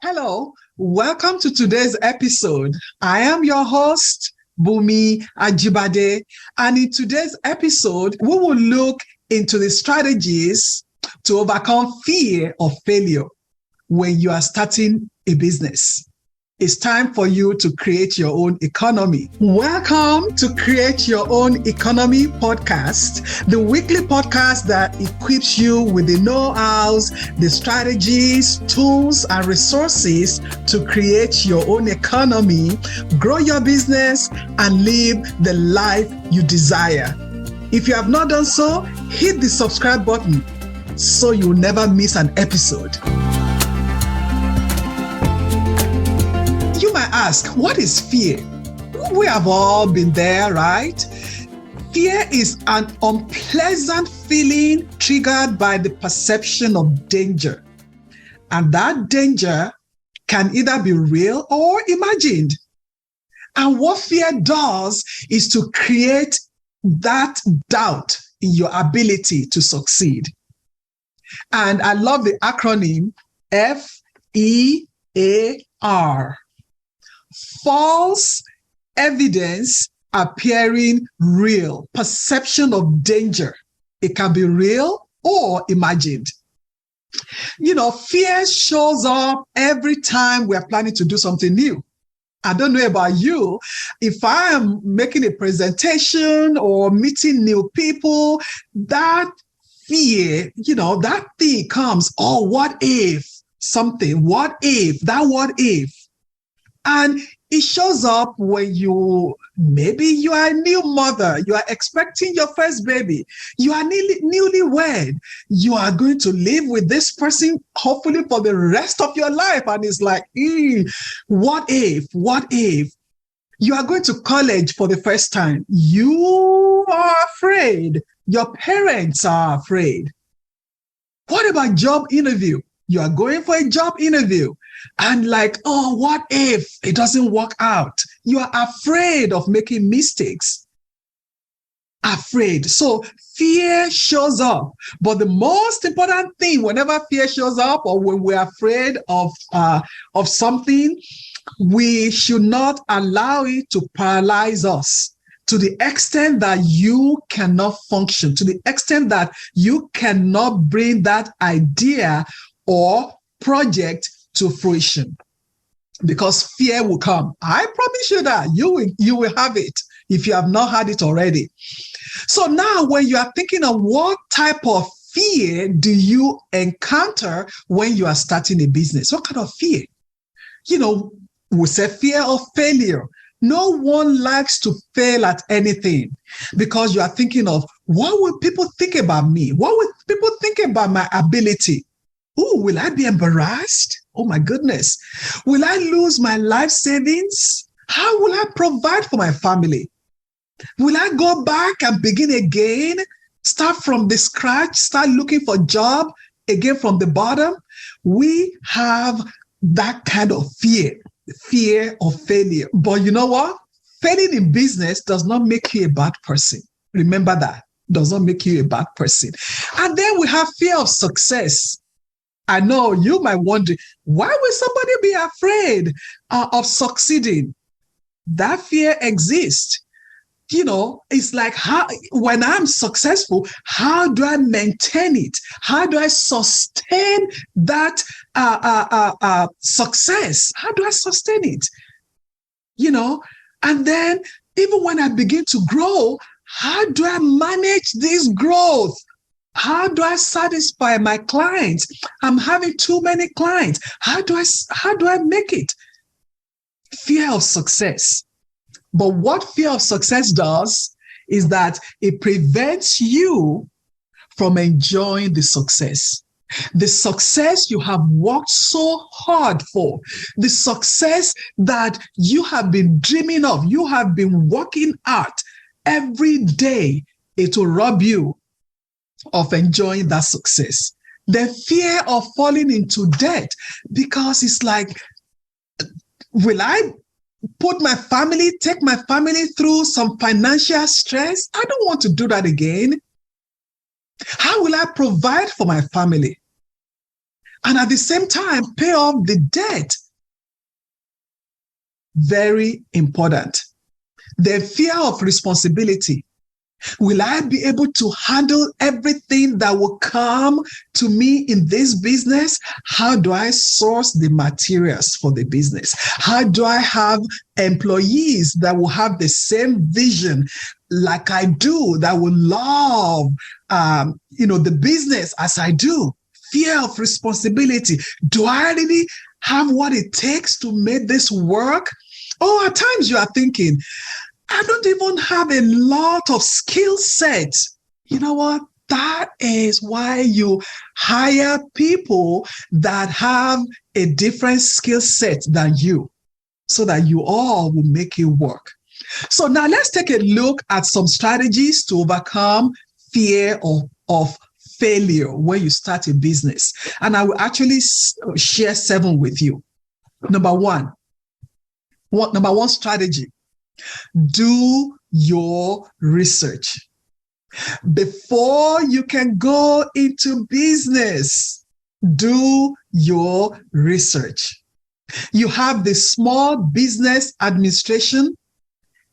Hello, welcome to today's episode. I am your host, Bunmi Ajibade, and in today's episode, we will look into the strategies to overcome fear of failure when you are starting a business. It's time for you to create your own economy. Welcome to Create Your Own Economy podcast, the weekly podcast that equips you with the know-hows, the strategies, tools, and resources to create your own economy, grow your business, and live the life you desire. If you have not done so, hit the subscribe button so you'll never miss an episode. You might ask, what is fear? We have all been there, right? Fear is an unpleasant feeling triggered by the perception of danger. And that danger can either be real or imagined. And what fear does is to create that doubt in your ability to succeed. And I love the acronym FEAR. False evidence appearing real. Perception of danger. It can be real or imagined. Fear shows up every time we're planning to do something new. I don't know about you. If I am making a presentation or meeting new people, that fear, that thing comes, oh, what if something? What if? What if? And it shows up when maybe you are a new mother, you are expecting your first baby, you are newlywed, you are going to live with this person, hopefully for the rest of your life. And it's like, what if? What if? You are going to college for the first time. You are afraid. Your parents are afraid. What about job interview? You are going for a job interview. And oh, what if it doesn't work out? You are afraid of making mistakes. Afraid. So fear shows up. But the most important thing, whenever fear shows up or when we're afraid of something, we should not allow it to paralyze us to the extent that you cannot function, to the extent that you cannot bring that idea or project to fruition, because fear will come. I promise you that you will have it if you have not had it already. So now when you are thinking of what type of fear do you encounter when you are starting a business, what kind of fear? We say fear of failure. No one likes to fail at anything because you are thinking of, what will people think about me? What will people think about my ability? Oh, will I be embarrassed? Oh my goodness. Will I lose my life savings? How will I provide for my family? Will I go back and begin again? Start from the scratch, start looking for a job again from the bottom? We have that kind of fear of failure. But you know what? Failing in business does not make you a bad person. Remember that. Does not make you a bad person. And then we have fear of success. I know you might wonder, why would somebody be afraid of succeeding? That fear exists. It's like, when I'm successful, how do I maintain it? How do I sustain that success? How do I sustain it? And then even when I begin to grow, how do I manage this growth? How do I satisfy my clients? I'm having too many clients. How do I make it? Fear of success. But what fear of success does is that it prevents you from enjoying the success. The success you have worked so hard for, the success that you have been dreaming of, you have been working at every day, it will rob you of enjoying that success. The fear of falling into debt, because it's like, will I take my family through some financial stress? I don't want to do that again. How will I provide for my family? and at the same time, pay off the debt. Very important. The fear of responsibility. Will I be able to handle everything that will come to me in this business? How do I source the materials for the business? How do I have employees that will have the same vision like I do, that will love, the business as I do? Fear of responsibility. Do I really have what it takes to make this work? Oh, at times you are thinking, I don't even have a lot of skill sets. You know what? That is why you hire people that have a different skill set than you, so that you all will make it work. So now let's take a look at some strategies to overcome fear of failure when you start a business. And I will actually share 7 with you. Number one strategy. Do your research. Before you can go into business, do your research. You have the Small Business Administration,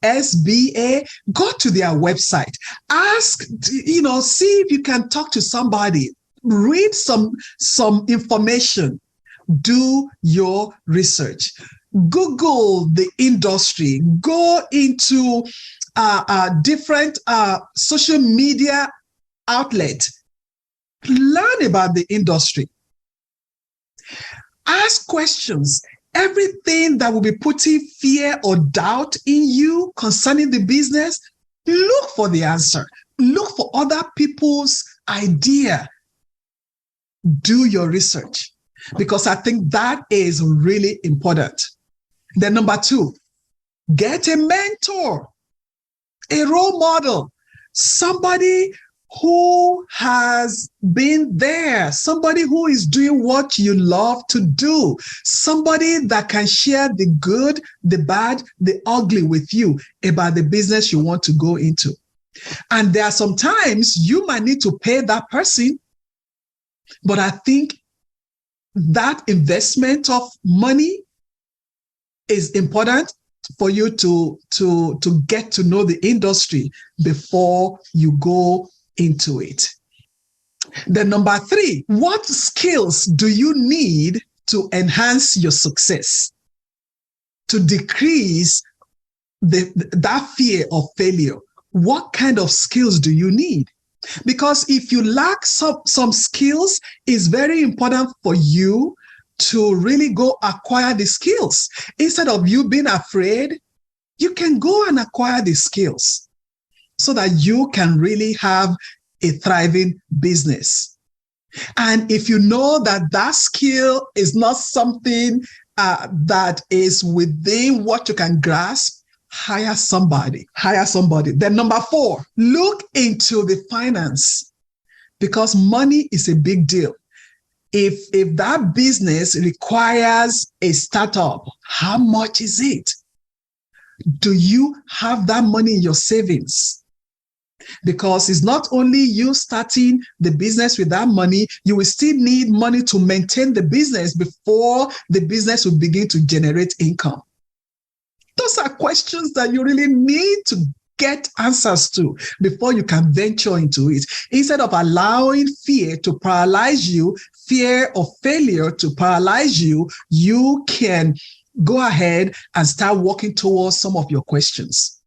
SBA. Go to their website. Ask, see if you can talk to somebody. Read some information. Do your research. Google the industry. Go into different social media outlets. Learn about the industry. Ask questions. Everything that will be putting fear or doubt in you concerning the business, look for the answer. Look for other people's idea. Do your research, because I think that is really important. Then number 2, get a mentor, a role model, somebody who has been there, somebody who is doing what you love to do, somebody that can share the good, the bad, the ugly with you about the business you want to go into. And there are some times you might need to pay that person, but I think that investment of money is important for you to get to know the industry before you go into it. Then number 3, what skills do you need to enhance your success, to decrease that fear of failure? What kind of skills do you need? Because if you lack some skills, it's very important for you to really go acquire the skills. Instead of you being afraid, you can go and acquire the skills so that you can really have a thriving business. And if you know that that skill is not something that is within what you can grasp, hire somebody. Then number 4, look into the finance, because money is a big deal. If that business requires a startup, how much is it? Do you have that money in your savings? Because it's not only you starting the business with that money, you will still need money to maintain the business before the business will begin to generate income. Those are questions that you really need to get answers to before you can venture into it. Instead of allowing fear to paralyze you, fear of failure to paralyze you, you can go ahead and start working towards some of your questions.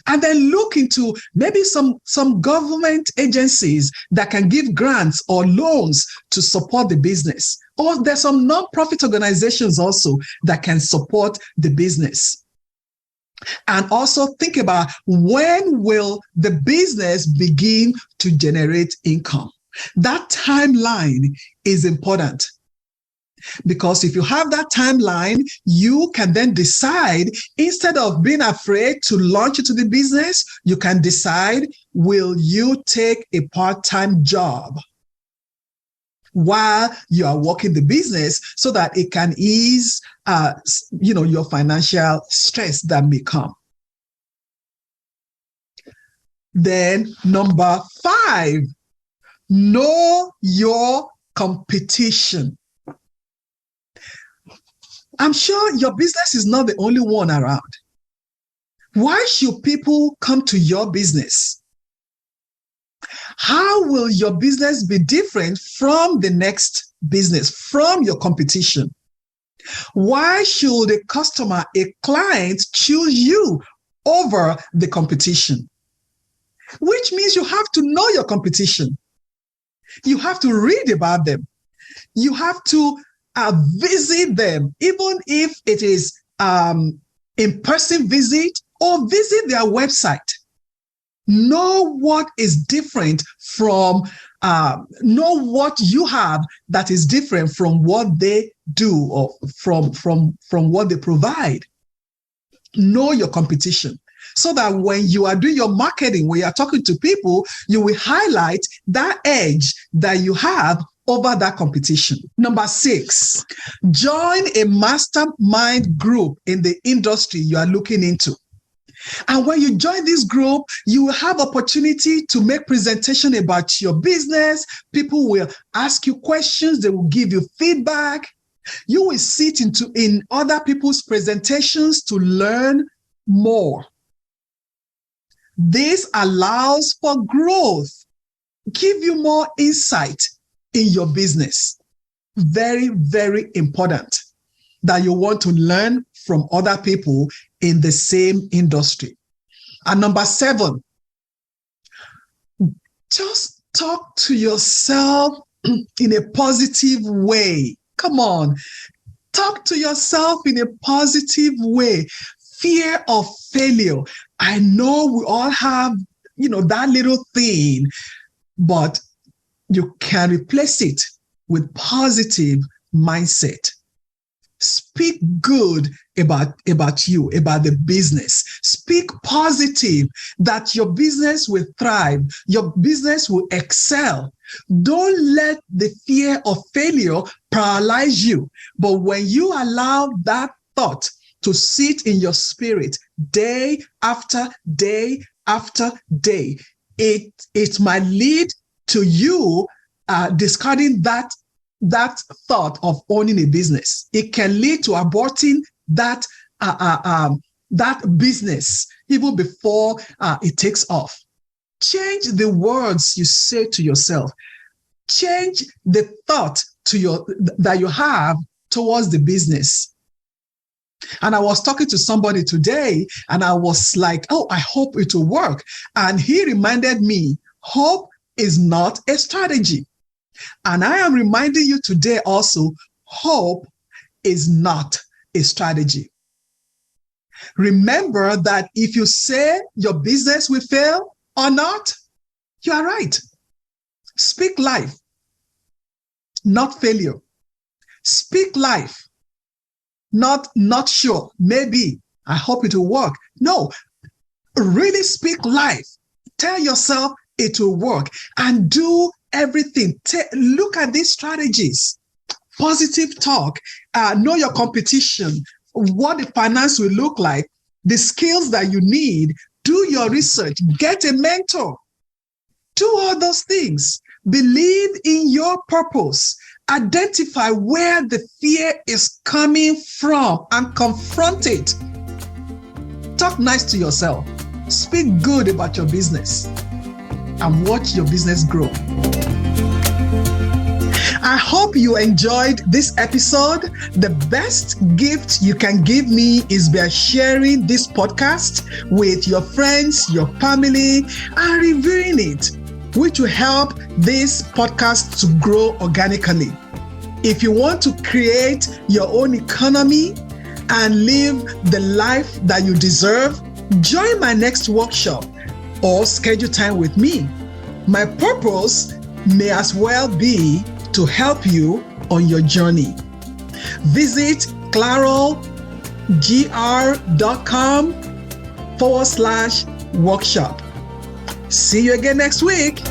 And then look into maybe some government agencies that can give grants or loans to support the business. Or there's some non-profit organizations also that can support the business. And also think about, when will the business begin to generate income? That timeline is important, because if you have that timeline, you can then decide, instead of being afraid to launch into the business, you can decide, will you take a part-time job while you are working the business so that it can ease your financial stress that may come. Then number 5, know your competition. I'm sure your business is not the only one around. Why should people come to your business? How will your business be different from the next business, from your competition? Why should a customer, a client, choose you over the competition? Which means you have to know your competition. You have to read about them. You have to visit them, even if it is in-person visit or visit their website. Know what is different from, know what you have that is different from what they do or from what they provide. Know your competition so that when you are doing your marketing, when you are talking to people, you will highlight that edge that you have over that competition. Number 6, join a mastermind group in the industry you are looking into. And when you join this group, you will have opportunity to make presentation about your business. People will ask you questions. They will give you feedback. You will sit in other people's presentations to learn more. This allows for growth, give you more insight in your business. Very, very important that you want to learn from other people in the same industry. And number 7, just talk to yourself in a positive way. Come on, talk to yourself in a positive way. Fear of failure. I know we all have, that little thing, but you can replace it with positive mindset. Speak good about you, about the business. Speak positive that your business will thrive, your business will excel. Don't let the fear of failure paralyze you. But when you allow that thought to sit in your spirit day after day after day, it might lead to you discarding that thought of owning a business. It can lead to aborting that business even before it takes off. Change the words you say to yourself. Change the thought that you have towards the business. And I was talking to somebody today, and I was like, "Oh, I hope it will work." And he reminded me, hope is not a strategy. And I am reminding you today also, hope is not a strategy. Remember that if you say your business will fail or not, you are right. Speak life, not failure. Speak life, not sure, maybe, I hope it will work. No, really speak life. Tell yourself it will work and do everything. Look at these strategies. Positive talk, know your competition, what the finance will look like, the skills that you need, do your research, get a mentor. Do all those things. Believe in your purpose. Identify where the fear is coming from and confront it. Talk nice to yourself. Speak good about your business and watch your business grow. I hope you enjoyed this episode. The best gift you can give me is by sharing this podcast with your friends, your family, and reviewing it, which will help this podcast to grow organically. If you want to create your own economy and live the life that you deserve, join my next workshop or schedule time with me. My purpose may as well be to help you on your journey. Visit clarolgr.com/workshop. See you again next week.